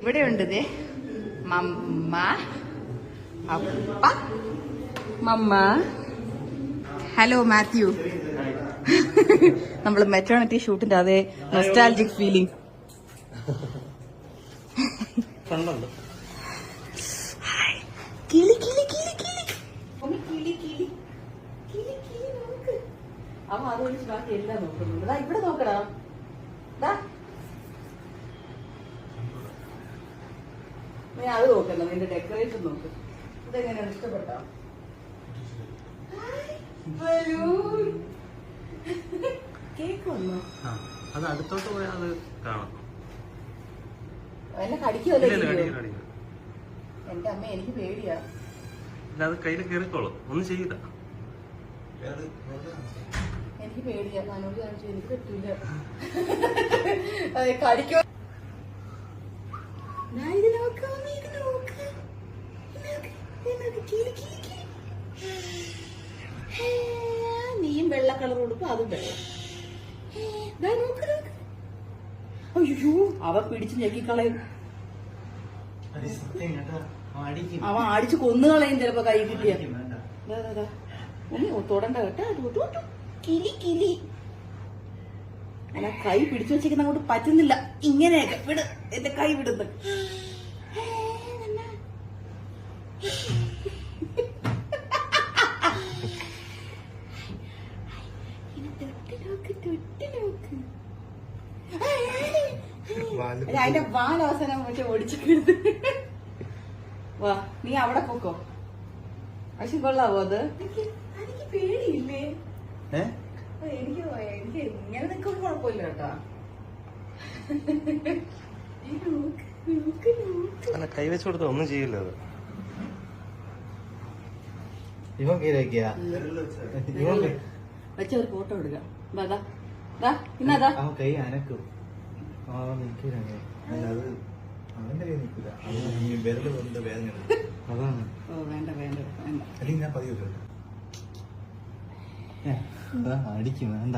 ഇവിടെ ഉണ്ട് ദേ മമ്മ അപ്പ മമ്മ. ഹലോ മാത്യു. നമ്മള് മെറ്റേണിറ്റി ഷൂട്ടിന്റെ അതേ നൊസ്റ്റാൾജിക് ഫീലിംഗ്. കിളി കിളി കിളി കിളി കിളി കിളി കിളി കിളി നോക്ക്. അവൻ അതൊഴിച്ച് ബാക്കി എല്ലാം നോക്കുന്നുണ്ട്. ഇവിടെ നോക്കടാ. നീ അത് നോക്കണ്ട, നിന്റെ ഡെക്കറേഷൻ നോക്ക്. ഇതെങ്ങനെയാണ്, ഇഷ്ടപ്പെട്ടോ? കേക്ക് വന്നോ? അത് അടുത്തോട്ട് പോയാൽ അത് കാണാം. എന്നെ കടിക്കുമല്ലോ. എന്റെ അമ്മ, എനിക്ക് പേടിയാ. അത് കയ്യിൽ കയറിക്കോളും, ഒന്നും ചെയ്യില്ല. എനിക്ക് പേടിയാ. മനോജ് കാണിച്ചു, എനിക്ക് പറ്റൂല. അതെ, കടിക്കോ. ഇത് നോക്ക്, ഇത് നോക്ക്. നീയും വെള്ള കളർ കൊടുക്കും, അതും വെള്ളം. അയ്യോ, അവ പിടിച്ച് ഞെക്കിക്കളയും. അവൻ അടിച്ച് കൊന്നുകളയും ചിലപ്പോ കൈ കിട്ടിയ. തൊടണ്ട കേട്ടോ. കിളി കിളി. അല്ല, കൈ പിടിച്ചു വെച്ചിരിക്കുന്ന അങ്ങോട്ട് പറ്റുന്നില്ല. ഇങ്ങനെയൊക്കെ വിട്, എന്റെ കൈ വിടുന്നു. അതിന്റെ വാലവസനം പക്ഷെ ഓടിച്ചിട്ട്. വാ, നീ അവിടെ പോക്കോ. പക്ഷെ കൊള്ളാവോ അത്? എനിക്ക് പേടിയില്ലേ? എനിക്ക് ഇങ്ങനെ നിൽക്കുമ്പോ കുഴപ്പമില്ല കേട്ടോ. കൈവച്ചു കൊടുത്ത ഒന്നും ചെയ്യില്ല അത്. വെച്ച ഒരു ഫോട്ടോ എടുക്കാം. ഇന്നതാ കൈ അനക്കും. അവന്റെ കൈ നിൽക്കില്ല. വിരല് കൊണ്ട് വേദന. അതാണ്. ഓ വേണ്ട വേണ്ട വേണ്ട. അല്ലെങ്കിൽ ഞാൻ പതിവ് അടിക്കും, വേണ്ട.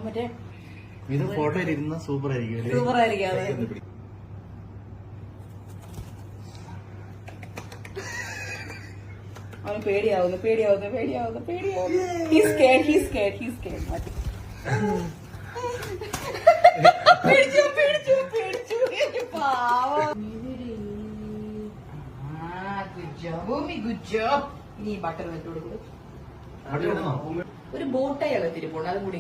മറ്റേ ഇത് ഫോട്ടോയിൽ ഇരുന്ന സൂപ്പർ ആയിരിക്കും. സൂപ്പർ ആയിരിക്കും. അതെ, അവന് പേടിയാവുന്നു. പേടിച്ചു. പാവം. Good job. ഇനി ബട്ടർ വെച്ച് കൊടുക്കും. ഒരു ബോട്ടയാണ് തിരിപ്പോണ്ട്, അതും കൂടി.